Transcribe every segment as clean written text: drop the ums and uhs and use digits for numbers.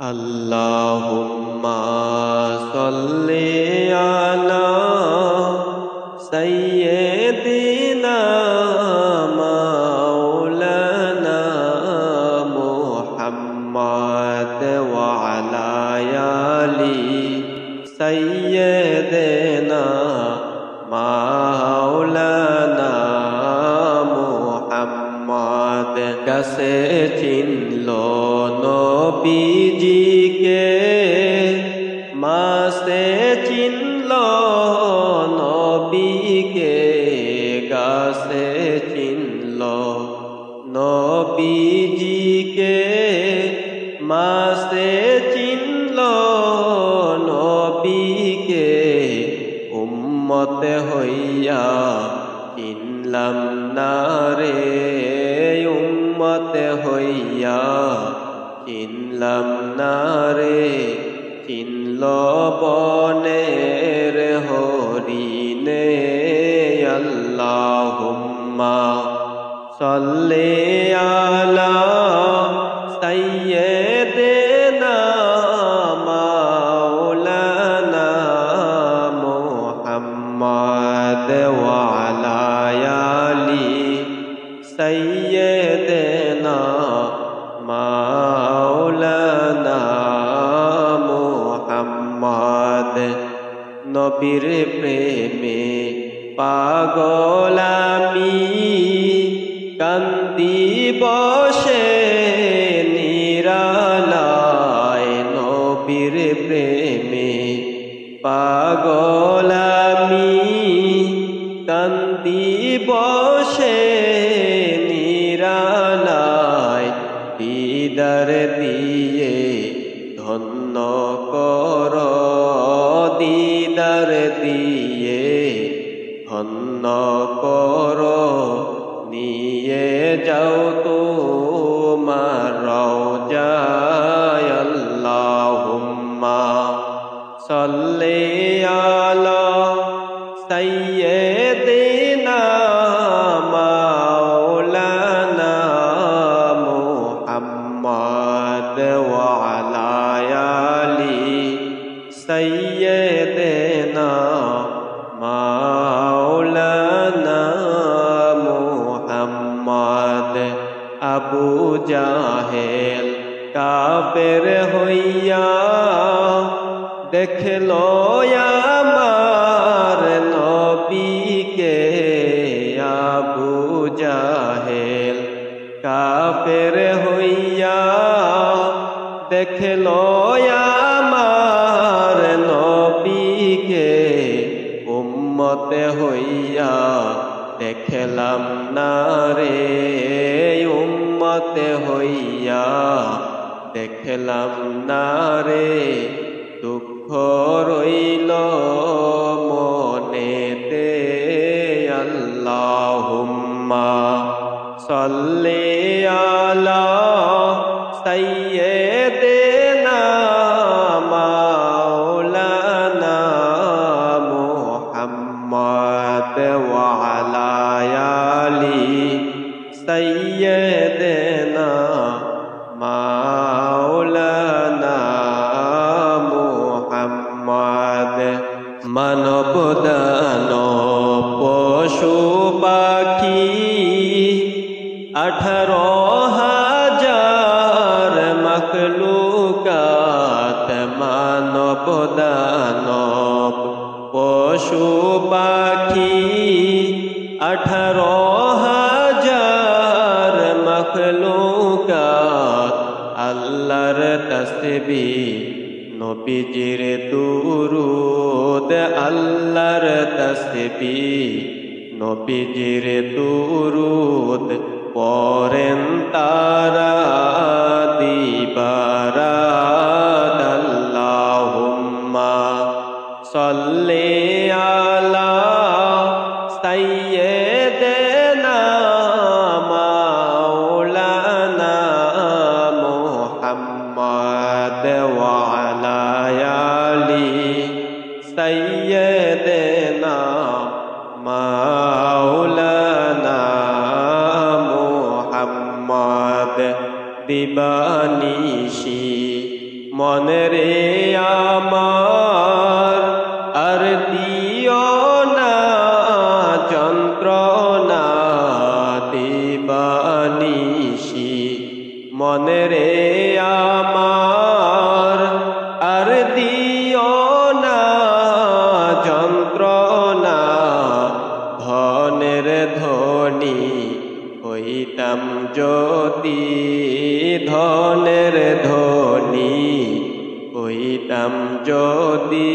Allahumma salli ala sayyidina maulana Muhammad wa ala ali sayyidina maulana Muhammad kaise chinlo নবীজিকে মাসে চিনলো নবীকে গাছে চিনলো নবীজিকে মাসে চিনলো নবীকে উম্মত হইয়া চিনলাম না রে উম্মত হইয়া চিনলাম না রে চিনল বনের হরিণে আল্লাহুম্মা সাল্লি আলা সাইয়্যিদিনা মাওলানা মুহাম্মদ ওয়া আলা আলি সাইয়্যিদিনা মাওলানা মুহাম্মদ নবীর প্রেমে পাগল আমি কান্দি বসে নিরালায় নবীর প্রেমে পাগল আমি কান্দি বসে নিরালায় দিদার দিয়ে ধন্য কর দিদার দিয়ে ধন্য কর নিয়ে যাও তোমার রওজায় আল্লাহুম্মা সাল্লি আলা সাইয়্যিদিনা মাওলানা মুহাম্মদ ওয়া আলা আলি সাইয়্যিদিনা মাওলানা মুহাম্মদ আবু জাহেল কাফের হইয়া দেখলো আমার নবীকে আবু জাহেল কাফের হইয়া দেখলো আমার নবীকে উম্মত হইয়া দেখলাম না রে উম্মত হইয়া দেখলাম না রে দুঃখ রইল মনেতে আল্লাহুম্মা সাল্লি আলা সাইয়্যিদিনা মাওলানা মুহাম্মদ ওয়া আলা আলি সাইয়্যিদিনা মাওলানা মুহাম্মদ মানব দানব পশু পাখি 18,000 মখলুকাত মানব দানব পশু পাখি 18,000 মখলুকাত আল্লাহর তাসবিহ নবীজির দুরূদ আল্লাহর তাসবিহ নবীজির দুরূদ পড়েন তারা দিবারাত আল্লাহুম্মা সাল্লি আলা সাইয়্যিদিনা মাওলানা মুহাম্মদ ওয়া আলা আলি সাইয়্যিদিনা মাওলানা মুহাম্মদ দিবানিশি মনেরে আমার আর দিও না যন্ত্রণা দিবানিশি মনেরে আমার আর দিও না যন্ত্রণা ধনের ধনী হইতাম যদি ধনের ধনী হইতাম যদি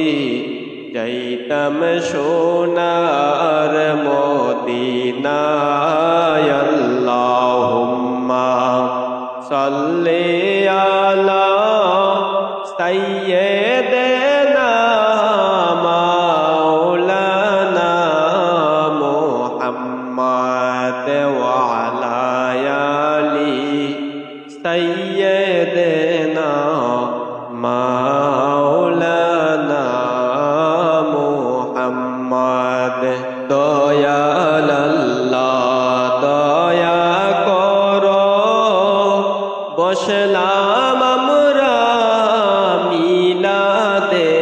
যাইতাম সোনার মদিনায় আল্লাহুম্মা সাল্লি আলা সাইয়্যিদিনা মাওলানা মুহাম্মদ ওয়া আলা আলি সাইয়্যিদিনা মাওলানা মুহাম্মদ দয়াল আল্লাহ দয়া করো বসলাম আমরা মিলাদে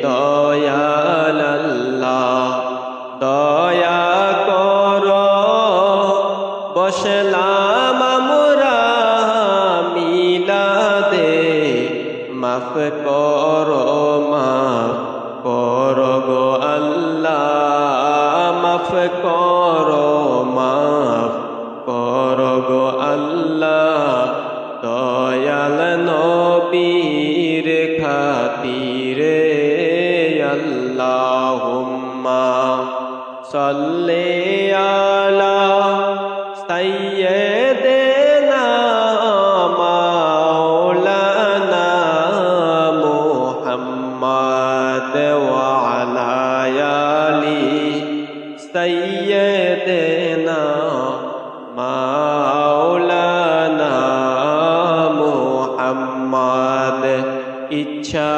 দয়াল আল্লাহ দয়া করো বসলাম আমরা মিলাদে মাফ করো গো আল্লাহ মাফ করো গো আল্লাহ দয়াল নবীর খাতিরে আল্লাহুম্মা সাল্লি আলা সাইয়্যিদিনা মাওলানা মুহাম্মদ ওয়া আলা আলি সাইয়্যিদিনা মাওলানা মুহাম্মদ ইচ্ছা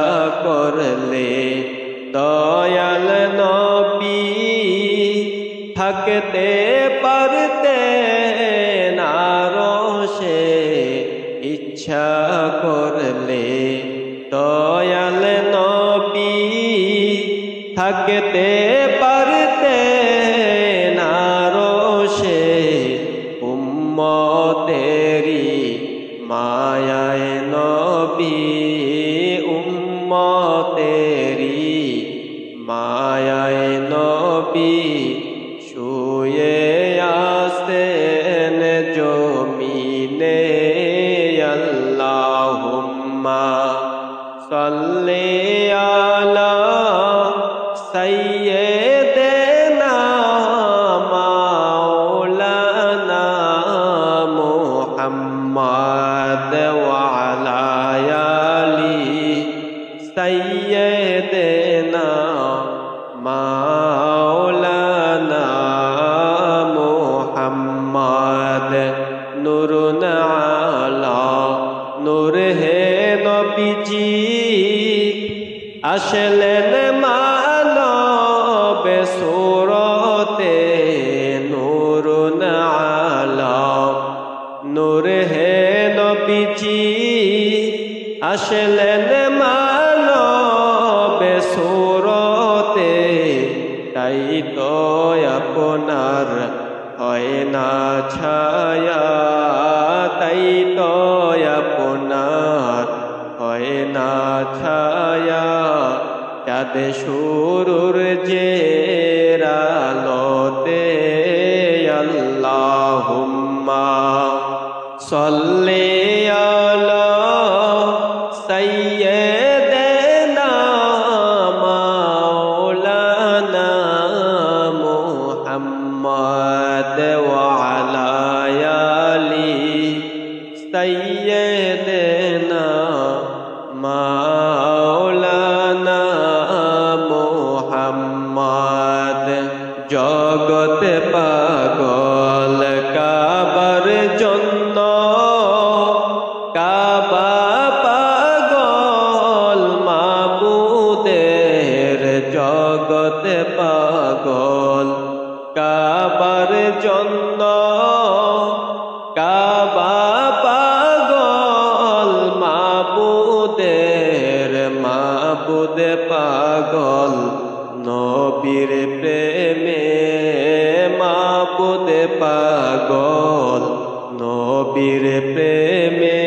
করলে দয়াল নবী থাকতে পারতেন আরশে ইচ্ছা করলে দয়াল নবী থাকতে পারতেন আরশে উম্মতেরি মায়ায় নবী উম্মতেরি মায়ায় নবী শুয়ে আছেন জমিনে আল্লাহুম্মা সাল্লি আলা সাইয়্যিদিনা মাওলানা মুহাম্মদ ওয়া আলা আলি সাইয়্যিদিনা মাওলানা মুহাম্মদ নূরুন আলা নূর হে নবীজি আসলেন মানব সুরতে নূরুন আলা নূর হে নবীজি আসলেন মানব সুরতে তাই তো আপনার হয় না ছায়া তাই তো আপনার হয় না ছায়া চাঁদ শুরুর যে আলোতে আল্লাহুম্মা সাল্লি আলা সাইয়্যিদিনা মাওলানা মুহাম্মদ ওয়া আলা আলি সাইয়্যিদিনা মাওলানা মুহাম্মদ জগত পাগল কাবার জন্য মাবুদের মাবুদ পাগল নবীর প্রেমে মাবুদ পাগল নবীর প্রেমে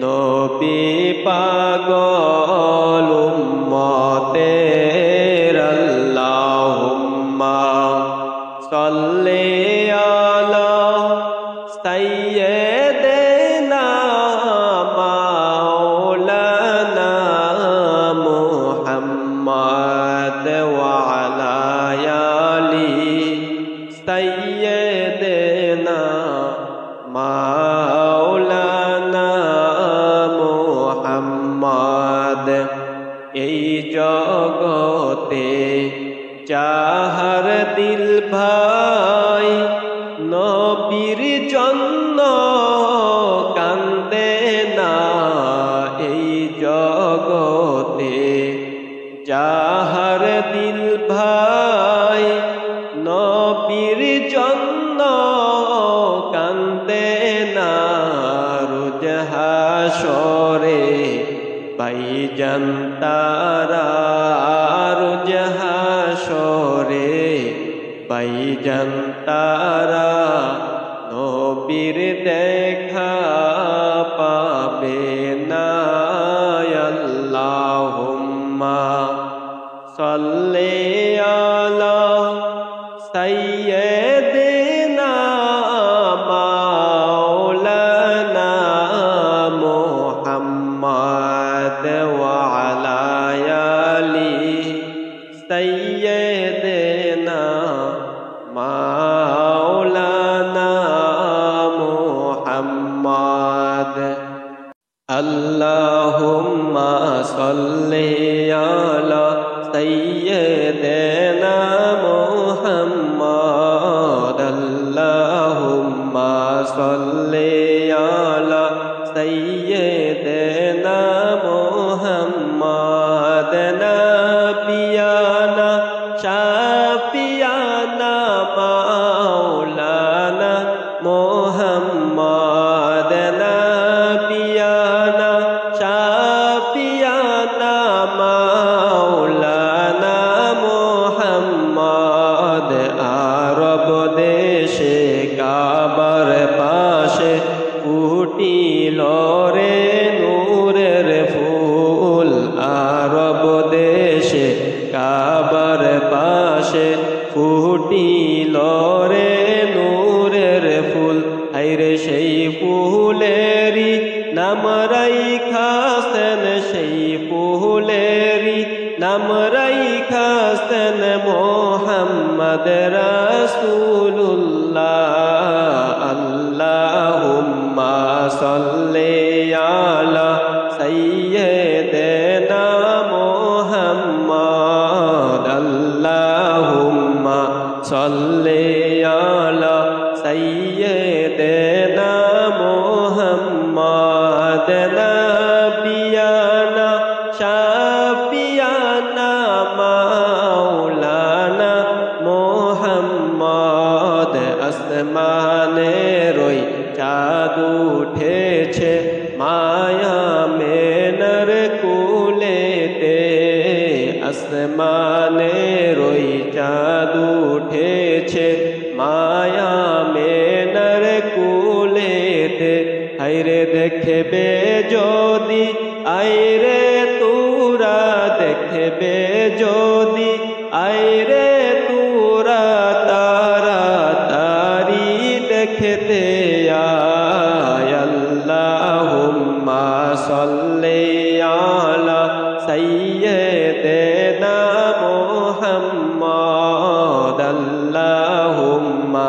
নবী পাগল উম্মতের আল্লাহুম্মা সাল্লি আলা সাইয়্যিদিনা মাওলানা মুহাম্মদ ওয়া আলা আলি সাইয়্যিদিনা মাওলানা মুহাম্মদ। এই জগতে যাহার দিল ভাই নবীর জন্য কান্দে না, এই জগতে যাহার দিল ভাই নবীর জন্য কান্দে না, রোজ হাসরে ভাইজান তারা, রোজ হাসরে ভাইজান তারা নবীর দেখা পাবে না। আল্লাহুম্মা সাল্লি আলা সাইয়্যিদিনা মাওলানা মুহাম্মদ ওয়া আলা আলি সাইয়্যিদিনা মাওলানা মুহাম্মদ। আল্লাহুম্মা সাল্লি আলা সাইয়্যিদিনা মুহাম্মদ। আল্লাহুম্মা সাল্লি আলা সাইয়্যিদিনা মুহাম্মদ। নাবিয়ানা শাফিয়ানা মাওলানা মুহাম্মদ। নাবিয়ানা শাফিয়ানা মাওলানা মুহাম্মদ। আরব দেশে কাবার পাশে ফুটিল রে নূরের ফুল, আরব দেশে কাবার পাশে ফুটিল রে নূরের ফুল। হায়রে সেই ফুলেরি নাম রাইখাছেন, সেই ফুলেরি নাম রাইখাছেন মুহাম্মদ রাসূলুল্লাহ। আল্লাহুম্মা সাল্লি আলা সাইয়্যিদিনা মুহাম্মদ। আল্লাহুম্মা সাল্লি আলা সাইয়্যিদিনা মুহাম্মদ। নাবিয়ানা শাফিয়ানা মাওলানা মুহাম্মদ। আসমানের ওই চাঁদ উঠেছে মায়া মেনার কুলেতে, আসমানের ওই চাঁদ উঠেছে মায়া মেনার কুলেতে। হায়রে দেখবে যদি আইরে তুরা, দেখবে যদি আইরে তুরা তারা তারি দেখতে আয়। আল্লাহুম্মা সাল্লি আলা সাইয়্যিদিনা মুহাম্মদ। আল্লাহুম্মা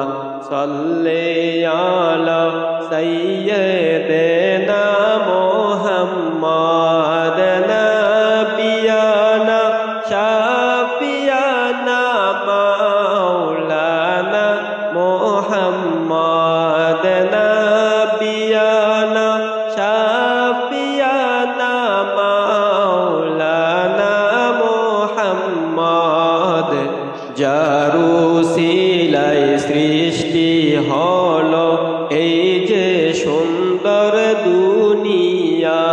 সাল্লি আলা সাইয়্যিদিনা মুহাম্মদ। নাবিয়ানা শাফিয়ানা মাওলানা মুহাম্মদ। নাবিয়ানা শাফিয়ানা মাওলানা মুহাম্মদ। যারু সিলাই সৃষ্টি হলো এই যে সুন্দর দুনিয়া,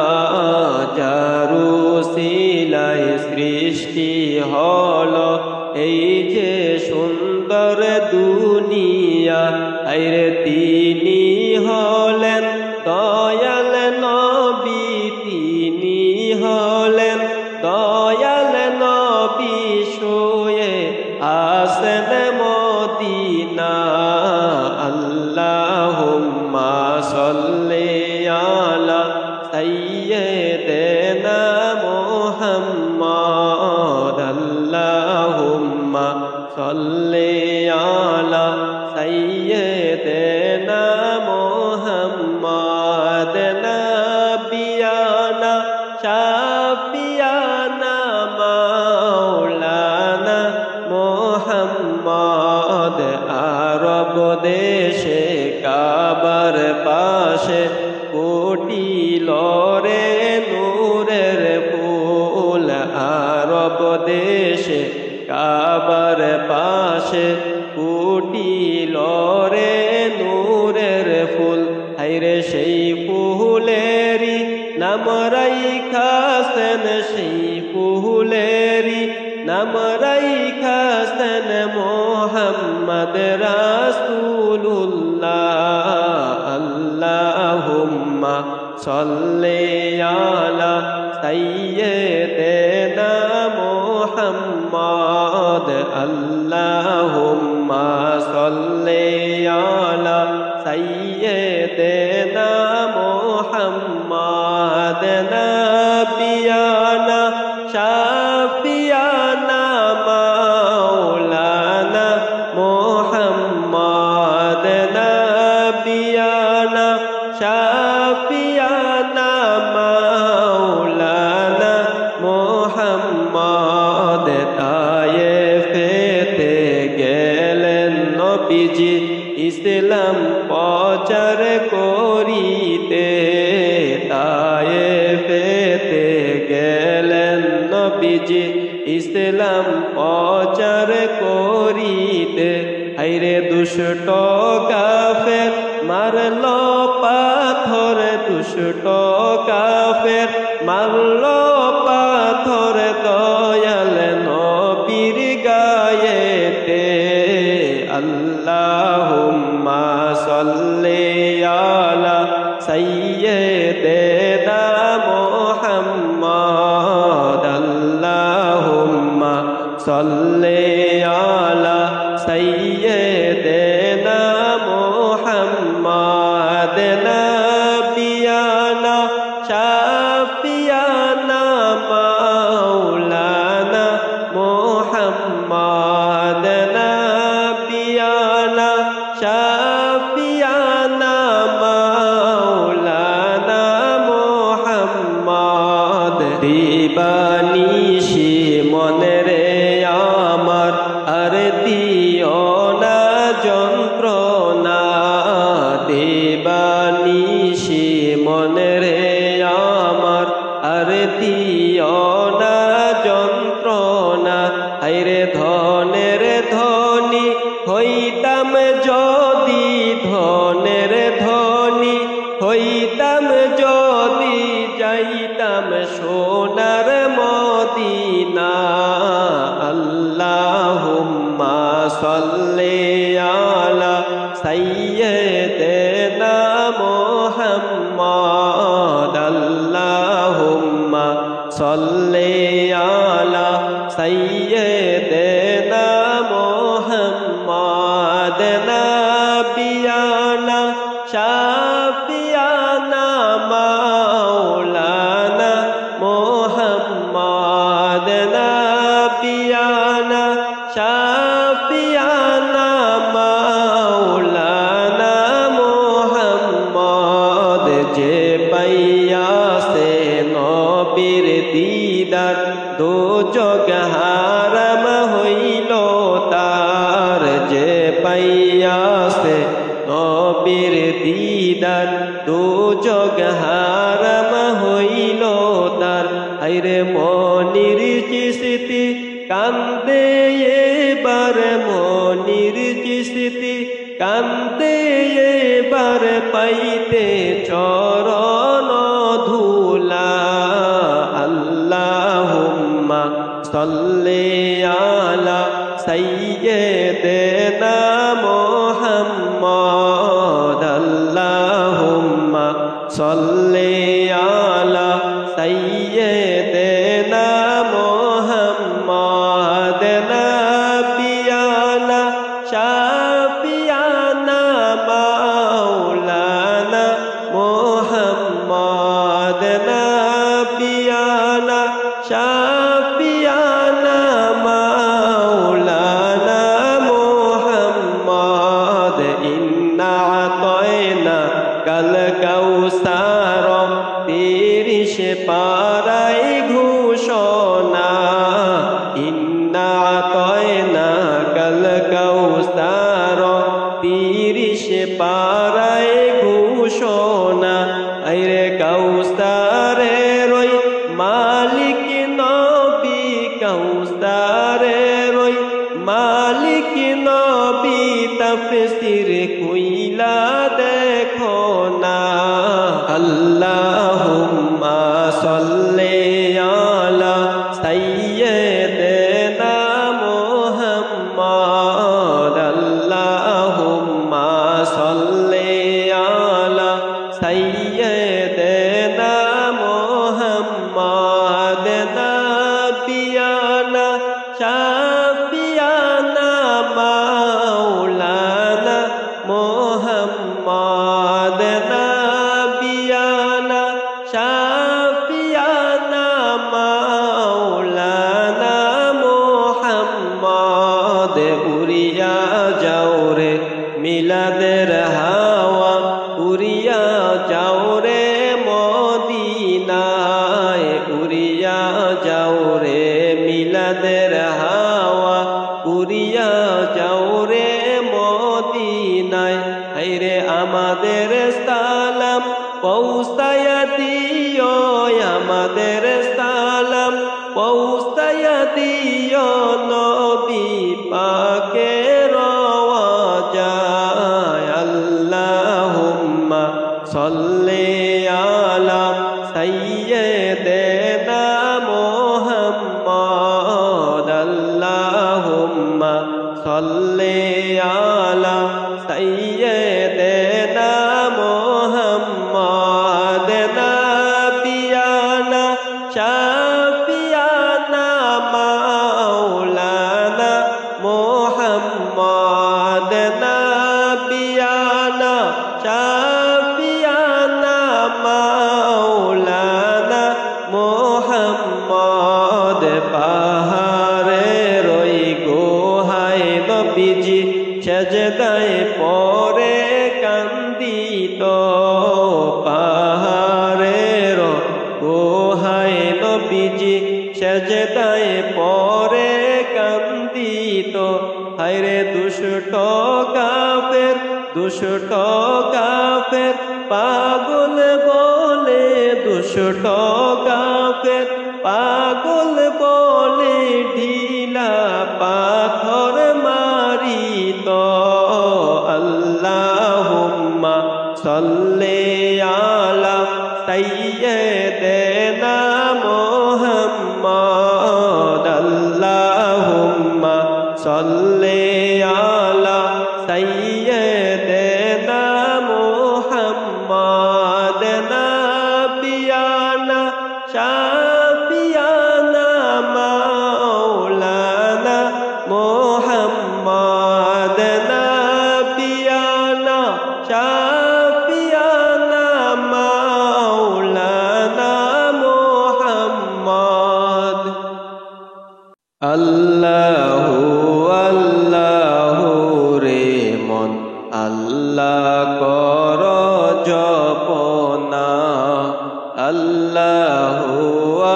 শাফিয়ানা মাওলানা মুহাম্মদ আরব দেশে কাবার পাশে ফুটিল রে নূরের ফুল আরব দেশে কাবার পাশে ফুটিল রে নূরের ফুল হায়রে সেই ফুলেরি নাম রাইখাছেন সেই ফুলেরি নাম রাইখাছেন মুহাম্মদ রাসূলুল্লাহ আল্লাহুম্মা সাল্লি আলা সাইয়্যিদিনা মুহাম্মদ আল্লাহুম্মা সাল্লি আলা সাইয়্যিদিনা মুহাম্মদ নাবিয়ানা শাফিয়ানা মাওলানা মুহাম্মদ নাবিয়ানা শাফিয়ানা মাওলানা মুহাম্মদ তায়েফেতে গেলেন নবীজি ইসলাম প্রচার করিতে তায়েফেতে গেলেন নবীজি ইসলাম প্রচার করিতে হায়রে দুষ্ট কাফের মারল পাথর দুষ্ট কাফের মারল পাথর দয়াল নবীর গায়েতে আল্লাহুম্মা সাল্লি আলা সাইয়্যিদিনা মুহাম্মদ আল্লাহুম্মা সাল্লি আলা সাইয়্যিদিনা মুহাম্মদ নাবিয়ানা শাফিয়ানা মাওলানা মুহাম্মদ নাবিয়ানা শাফিয়ানা মাওলানা মুহাম্মদ দিবানিশি মনে রে আমার আর দিও না যন্ত্রণা দিবানিশি মনে রে আমার আর দিও না যন্ত্রণা হায়রে ধনের ধনী হইতাম যদি ধনের ধনী হইতাম যদি যাইতাম সোনার মদিনা আল্লাহুম্মা সাল্লি আলা সাইয়্যিদিনা মুহাম্মদ আল্লাহুম্মা সাল্লি আলা সাইয়্যিদিনা মুহাম্মদ নাবিয়ানা শাফিয়ানা মাওলানা মুহাম্মদ নাবিয়ানা শাফিয়ানা মাওলানা মুহাম্মদ যে পাইয়াছে নবীর দিদার দোজখ হারাম হইল তার যে পাইয়াছে নবীর দিদার দোজখ হারাম হইল তার হায়রে মনির চিশতি কান্দে এবার মনির চিশতি কান্দে এবার পাইতে চরণ ধুলা আল্লাহুম্মা সাল্লি আলা সাইয়্যিদিনা মুহাম্মদ আল্লাহুম্মা সাল্লি আলা সাইয়্যিদিনা মুহাম্মদ নাবিয়ানা শাফিয়ানা মাওলানা মুহাম্মদ নাবিয়ানা শাফিয়ানা মাওলানা মুহাম্মদ ইন্না আতায়না কাল কাউসার 30 পার পারাই ঘোষণা ইন্না আতাইনাকাল কাউসার 30 পারাই ঘোষণা আইরে কাউসারের ওই মালিক নবী কাউসারের ওই মালিক নবী তাফসীর কইলা দেখো না আল্লাহুম্মা সাল্লি আলা সাইয়্যিদিনা মুহাম্মদ আল্লাহুম্মা সাল্লি আলা সাইয়্যিদিনা মুহাম্মদ নাবিয়ানা শাফিয়ানা মাওলানা মুহাম্মদ নাবিয়ানা শাফিয়ানা মাওলানা মুহাম্মদ উড়িয়া যাও রে মিলাদের হাওয়া উড়িয়া যাও রে মদিনায় উড়িয়া যাও রে মিলাদের হাওয়া উড়িয়া যাও রে মদিনায় হায়রে আমাদের সালাম পৌঁছায়া দিও আমাদের সালাম পৌঁছায়া দিও নবী পাকের ওয়াজায় আল্লাহুম্মা সাল্লি আলা সাইয়্যিদিনা মুহাম্মদ আল্লাহুম্মা সাল্লি আলা সাইয়্যিদিনা মুহাম্মদ নাবিয়ানা শাফিয়ানা মাওলানা মুহাম্মদ নাবিয়ানা শাফিয়ানা মাওলানা মুহাম্মদ পাহাড়ের ওই গুহায় নবীজি সেজদায় পড়ে কান্দিত পাহাড়ের গুহায় নবীজি সেজদায় পড়ে কান্দিত হায়রে দুষ্ট কাফের পাগল বলে দুষ্ট কাফের পাগল বলে ঢিলা পাথর মারিত আল্লাহুম্মা সাল্লি আলা সাইয়্যিদিনা মুহাম্মদ আল্লাহুম্মা সাল্লি আলা সাইয়্যিদিনা মুহাম্মদ নাবিয়ানা শাফিয়ানা মাওলানা মুহাম্মদ নাবিয়ানা শাফিয়ানা মাওলানা মুহাম্মদ আল্লাহু আল্লাহু রে মন আল্লাহ কর জপনা আল্লাহু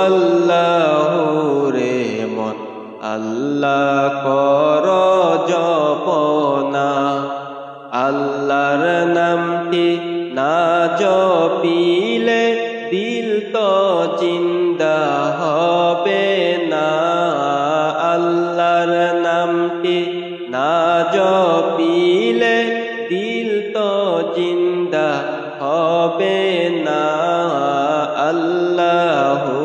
আল্লাহু রে মন আল্লাহ কর জপনা আল্লাহর নামটি না জপিলে দিল তো জিন্দা হবে না আল্লাহর নামটি না জপিলে দিল তো জিন্দা হবে না আল্লাহু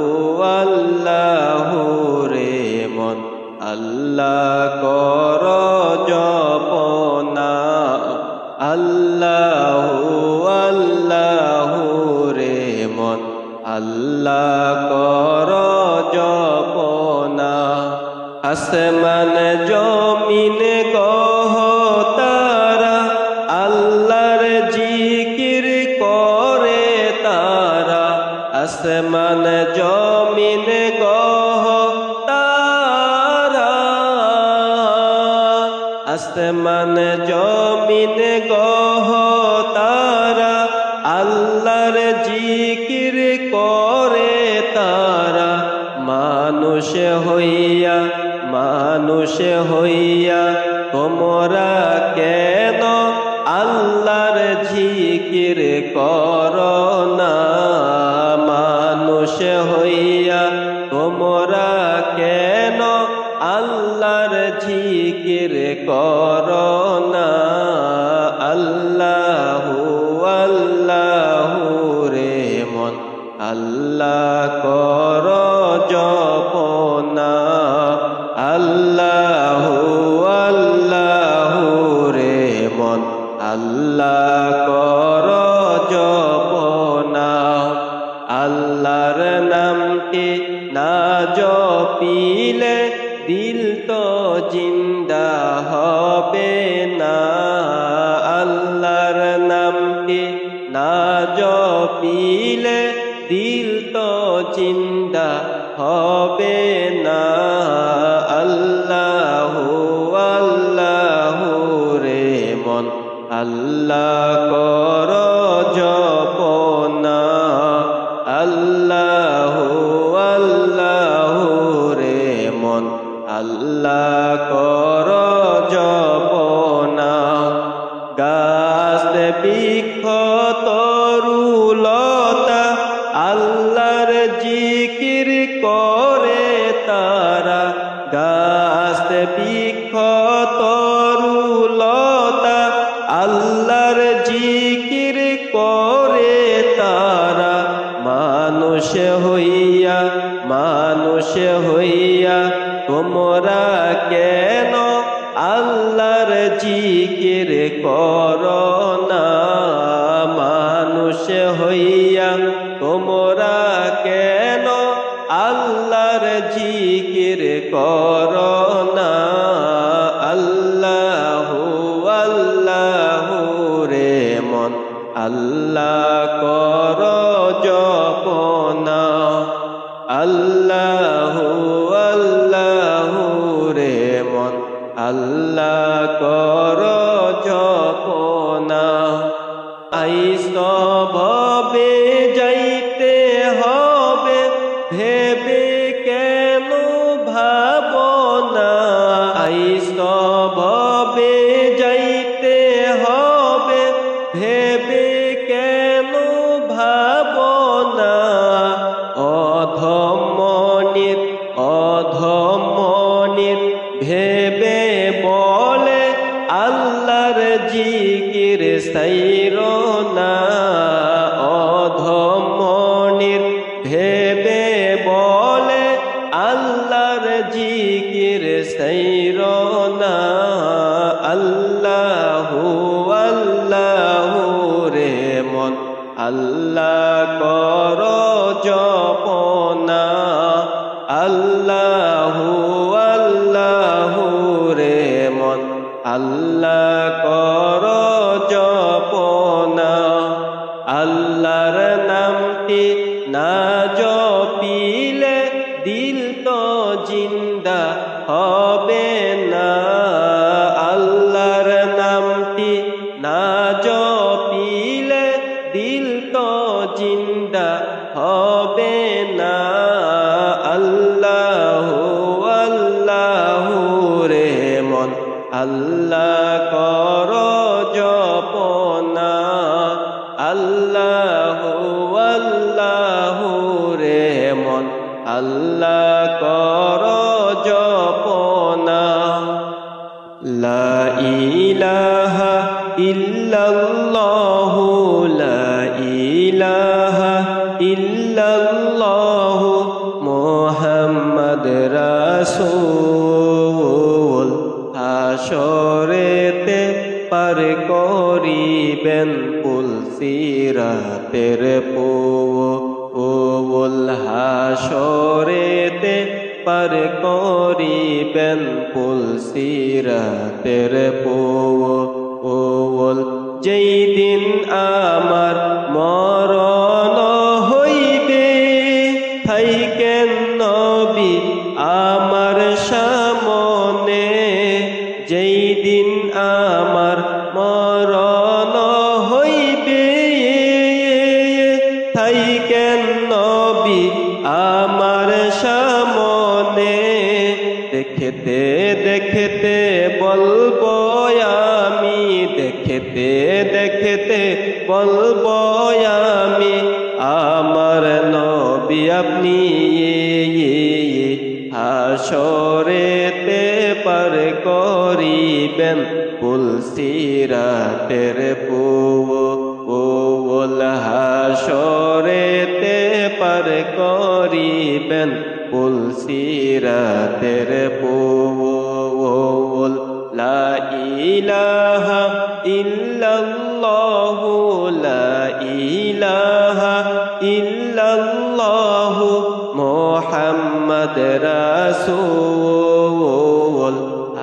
আল্লাহু রে মন আল্লাহ কর জপনা আল্লাহু আল্লাহু রে মন আল্লাহ কর জপনা আসমান জমিন গহ তারা আল্লাহর জিকির করে তারা আসমান জমিন গহ তারা আসমান জমিন গহ তারা আল্লাহর জিকির করে তারা মানুষ হইয়া তোমরা কেন আল্লাহর জিকির করো না? মানুষ হইয়া তোমরা কেন আল্লাহর জিকির করো না? আল্লাহু আল্লাহু রে মন আল্লাহ কর জপনা। আল্লাহু আল্লাহু রে মন আল্লাহ কর জপনা। আল্লাহর নামটি না জপিলে দিল তো জিন্দা হবে না। আল্লাহর নামটি না জপিলে দিল তো জিন্দা হবে না। আল্লাহু আল্লাহু রে মন আল্লাহ কর জপনা। আল্লাহু আল্লাহু রে মন আল্লাহ কর জপনা। গাছ বৃক্ষ তরুলতা আল্লাহর জিকির করে তারা। গাছ বৃক্ষ তরুলতা আল্লাহর জিকির করে তারা। মানুষ হইয়া তোমরা কেন আল্লাহর জিকির করো না? মানুষ হইয়া তোমরা কেন আল্লাহর জিকির করো না? আল্লাহু আল্লাহু রে মন আল্লাহ কর জপনা। আল্লাহু আল্লাহু রে মন আল্লাহ কর জপনা। আইস ভবে যাইতে হবে ভেবে কেন ভাবনা? আইস ভবে যাইতে হবে ভেবে কেন ভাবনা? অধমনির ভেবে বলে আল্লাহর জিকির সাইর না। অধমনির ভেবে বলে আল্লাহর জিকির সাইর না। আল্লাহু আল্লাহু রে মন আল্লাহ কর জপনা। আল্লাহু আল্লাহু রে মন আল্লাহ কর জপনা। আল্লাহর নামটি না জপিলে দিল তো জিন্দা হবে না। আল্লাহর নামটি না জপিলে দিল তো জিন্দা হবে না। আল্লাহু আল্লাহু রে মন আল্লাহ কর জপনা। আল্লাহু আল্লাহু রে মন আল্লাহ কর জপনা। লা ইলাহা ইল্লাল্লাহু লা ইলাহা ইল্লাল্লাহু মুহাম্মদ রাসূল। হাশরেতে পার করিবেন পুল সিরাতের পুল। হাশরেতে পার করিবেন পুল সিরাতের পুল। যেই দিন আমার মরণ হইবে থাইকেন নবী আমার সামনে। যেই দিন আমার মরণ হইবে থাইকেন নবী আমার সামনে। দেখতে দেখতে বলবো আমি, দেখতে দেখতে বলবো আমি, আমার নবী আপনি হাসরেতে পার করিবেন পুলসিরাতের পুল, হাসরেতে পার করিবেন পুলসিরাতের পুল। লা ইলাহা ইল্লাল্লাহু, লা ইলাহা ইল্লাল্লাহু মুহাম্মদ রাসূল,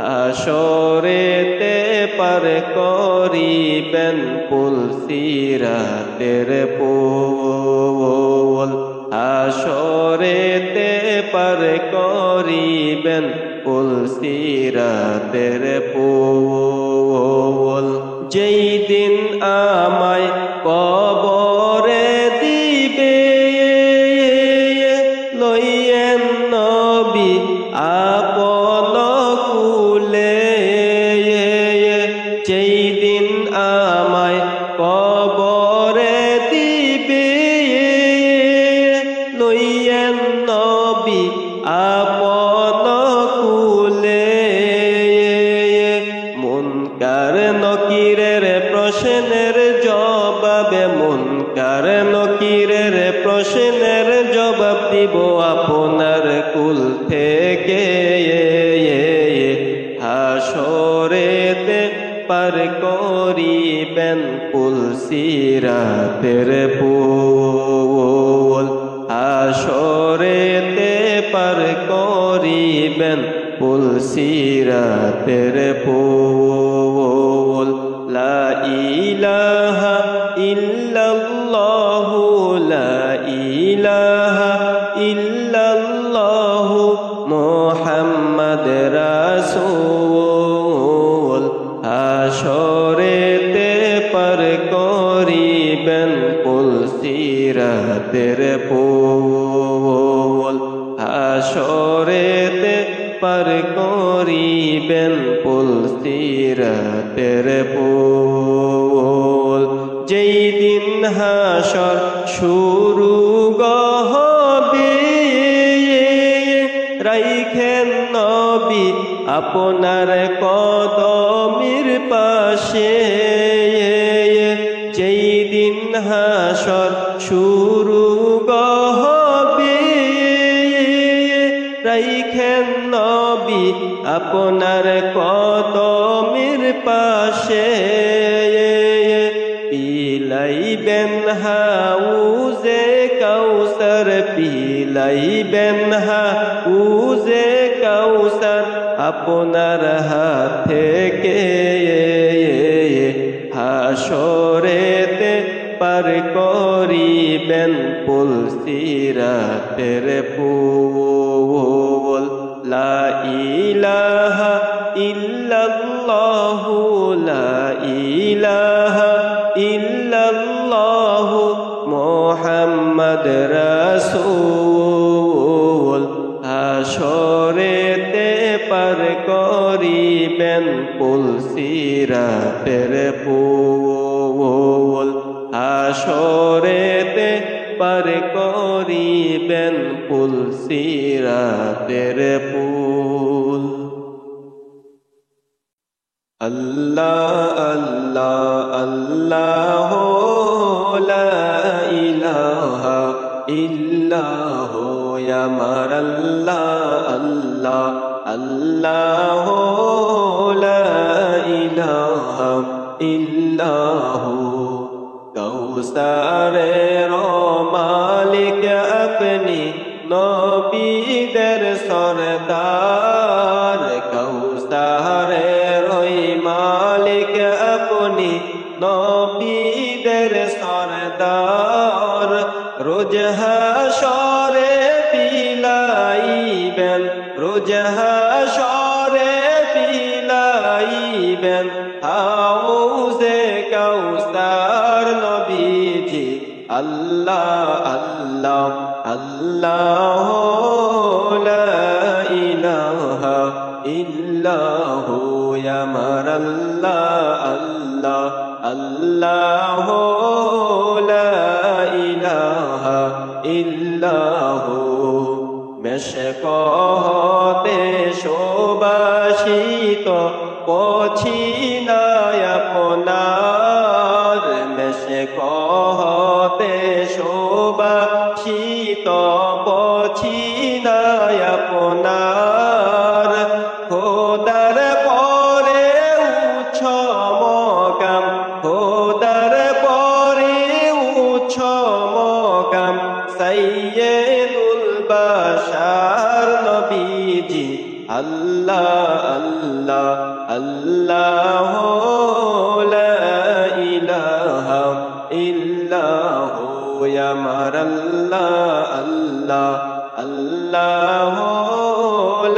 হাসরেতে পার করিবেন পুলসিরাতের পুল, হাসরেতে পার করিবেন পুলসিরাতের পুল। যেই দিন আমায় কবরে দিবে লইয়েন নবী আপন কুলে, যেই দিন আমায় কবরে দিবে লইয়েন নবী আপন কুলে, মুনকার নকিরের প্রশ্নের জবাবে, মুনকার নকিরের প্রশ্নের জবাব দিব আপনার কুল থেকে, হাসরেতে পার করিবেন পুলসিরাতের পুল, হাসরেতে পার করিবেন পুলসিরাতের পুল। লা ইলাহা ইল্লাল্লাহু, লা ইলাহা ইল্লাল্লাহু মুহাম্মদ রাসূল, হাসরেতে পার করিবেন পুলসিরাতের পুল, হাসরেতে পার করিবেন পুলসিরাতের পুল। যেই দিন হাসর শুরু হবে রাইখেন নবী আপনার কদমের পাশে, যেই দিন হাসর শুরু হবে রাইখেন নবী আপনার কদমের পাশে, পিলাইবেন হাউজে কাউসার, পিলাইবেন হাউজে কাউসার আপনার হাত থেকে, হাসরেতে পার করিবেন পুলসিরাতের পুল। লা ইলাহা ইল্লাল্লাহু, লা ইলাহা ইল্লাল্লাহু মুহাম্মদ রাসূল, হাসরেতে পার করিবেন পুলসিরাতের পুল, হাসরেতে পার করিবেন পুলসিরাতের পুল। আল্লাহ আল্লাহ আল্লাহ লা ইলাহা ইল্লাহু আমার আল্লাহ আল্লাহ আল্লাহ লা ইলাহা ইল্লাহু। কৌসারের মালিক আপনি নবীদের সরদার, কৌসারের মালিক আপনি নবীদের সরদার। রোজ হাশরে বিলাইবেন, রোজ হাশরে বিলাইবেন হাউজে কৌসার নবীজি। আল্লাহ আল্লাহ আল্লাহ লা ইলাহা আল্লাহ আল্লাহ আল্লাহ লা ইলাহা ইল্লাহু মেশকতে শোভাষিত পছিনায় আপনার মেশকতে শোভাষিত পছিনায় আপনার খোদার পরে উচ্চ মকাম খোদার পরে উচ্চ মকাম সাইয়্যিদুল বাশার নবীজি আল্লাহ আল্লাহ আল্লাহ লা ইলাহা ইল্লাহু আমার আল্লাহ আল্লাহ আল্লাহ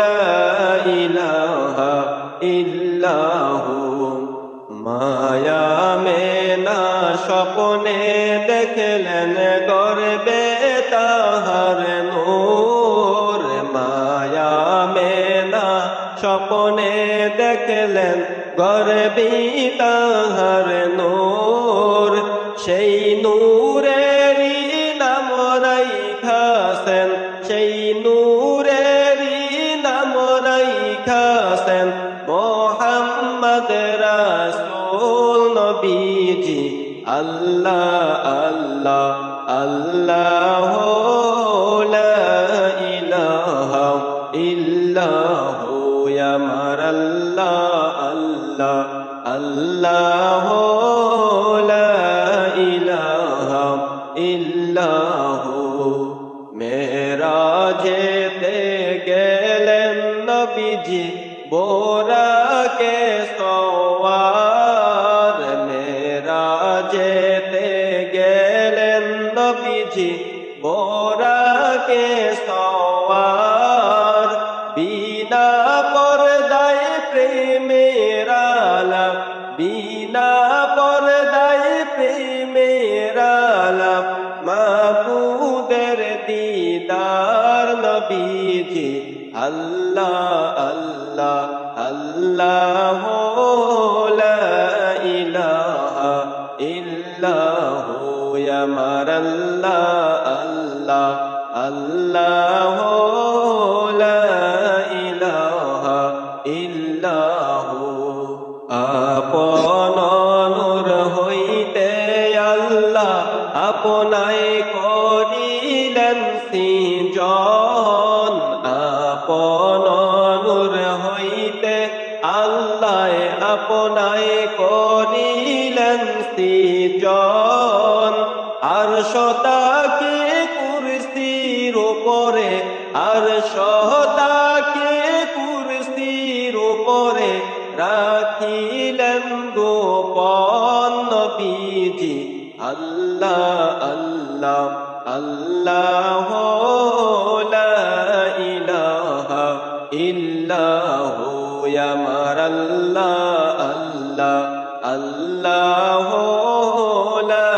লা ইলাহা ইল্লাহু মায়া মেনা স্বপ্নে দেখলেন গর্বে তাহার নূর মায়া মেনা স্বপ্নে দেখলেন গর্বে তাহার নূর সেই নূরেরই নাম রাইখাছেন সেই নূরেরই নাম রাইখাছেন মোহাম্মদ রাসূল নবীজি আল্লাহ আল্লাহ আল্লাহ লা ইলাহা ইল্লাহু আমার আল্লাহ আল্লাহ আল্লাহ লা ইলাহা ইল্লাহু মেরাজেতে গেলেন নবীজি বোরাকে সওয়ার মেরাজেতে গেলেন নবীজি বোরাকে সওয়ার বিনা পর্দায় প্রেমের আলাপ বিনা পর্দায় প্রেমের আলাপ মাবুদের দিদার নবীজি আল্লাহ আল্লাহ আল্লাহ লা ইলাহা ইল্লাহু আমার আল্লাহ আল্লাহ আল্লাহ লা ইলাহা ইল্লাহু আপন নূর হইতে আল্লাহ আপনায় করিলেন সৃজন আপন নূর হইতে আল্লাহ আপনায় করিলেন সৃজন আরশ তাকে কুরসির উপরে আরশ তাকে কুরসির উপরে রাখিলেন গোপন নবীজি আল্লাহ আল্লাহ আল্লাহ লা ইলাহা ইল্লাহু আমার আল্লাহ আল্লাহ আল্লাহ লা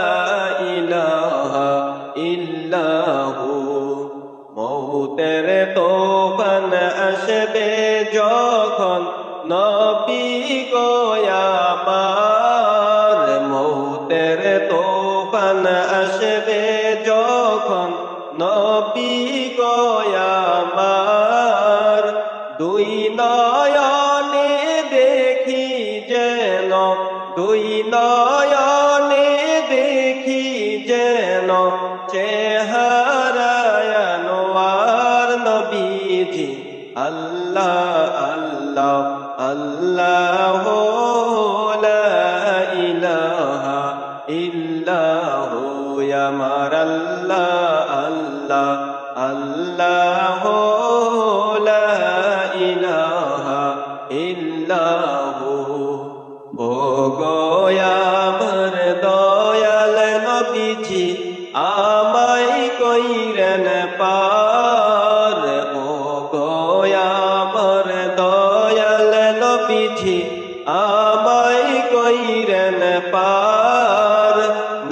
ইলাহা ইল্লাহু মউতের তোফান আসবে যখন নবী গো আমার মউতের তোফান আসবে যখন নবী গো আমার দুই নয়নে দেখি যেন দুই নয়নে দেখি যেন চেহারায় আনোয়ার নবীজি আল্লাহ আল্লাহ আল্লাহ লা ইলাহা ইল্লাহু আমার আল্লাহ আল্লাহ আল্লাহ লা ইলাহা ইল্লাহু ও গো আমার দয়াল নবীজি আমায় কইরেন পার ও গো আমার দয়াল নবীজি আমায় কইরেন পার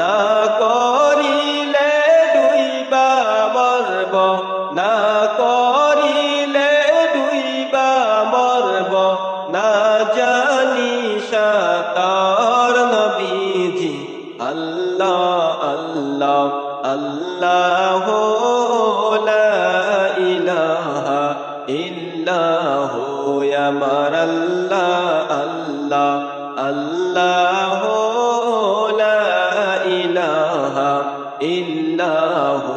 না করিলে ডুইবা মরব না করিলে ডুইবা মরব না জানি ইল্লাহু আমার আল্লাহ আল্লাহ আল্লাহ লা ইলাহা ইল্লাহু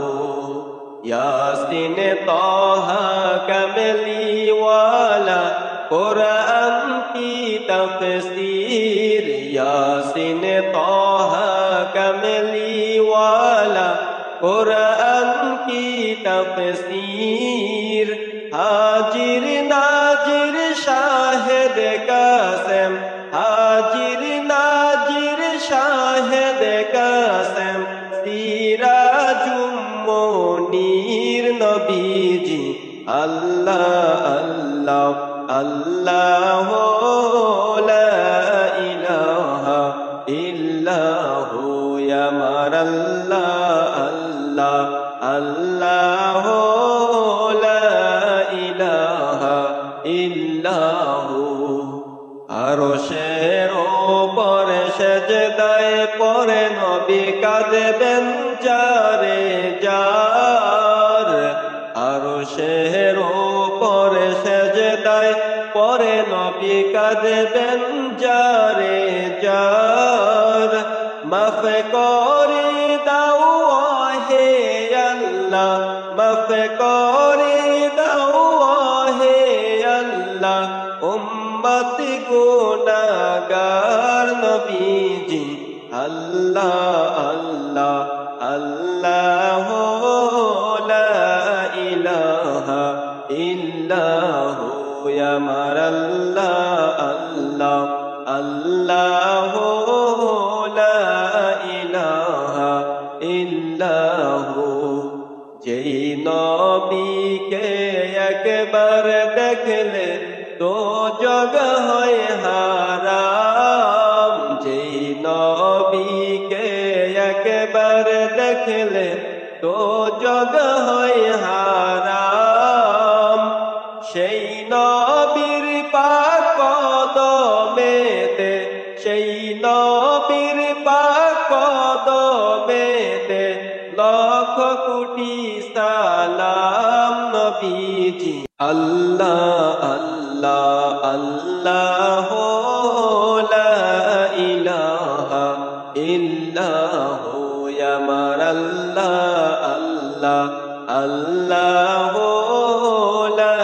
ইয়াসিন তাহা কামলিওয়ালা কুরআন কি তাফসীর ইয়াসিন তাহা কামলিওয়ালা কুরআন কি তাফসীর হাজির নাজির শাহেদ কাসেম হাজির নাজির শাহেদ কাসেম সিরাজুম মুনীর নবীজি আল্লাহ আল্লাহ আল্লাহ লা ইলাহা ইল্লাহু আমার আল্লাহ আল্লাহ আল্লাহ লা ইলাহা ইল্লাহু আরশের উপরে সেজদায় পড়ে নবী কাঁদবেন যারে যার আরশের উপরে সেজদায় পড়ে নবী কাঁদবেন যারে যার মাফ করে দাও হে আল্লাহ মাফ করে দাও হে আল্লাহ উম্মত গুনাহগার নবীজি আল্লাহ আল্লাহ আল্লাহ লা ইলাহা ইল্লাহু আমার আল্লাহ আল্লাহ আল্লাহ লা ইলাহা ইল্লাহু যেই নবীকে একবার দেখলে তো জগ হয় হারাম যেই নবীকে একবার দেখলে তো জগ হয় হারাম সেই নবীর পাক কদমেতে সেই নবীর পাক কদমেতে লক্ষ কোটি সালাম নবীজি আল্লাহ আল্লাহ আল্লাহ লা ইলাহা ইল্লাহু আমার আল্লাহ আল্লাহ আল্লাহ লা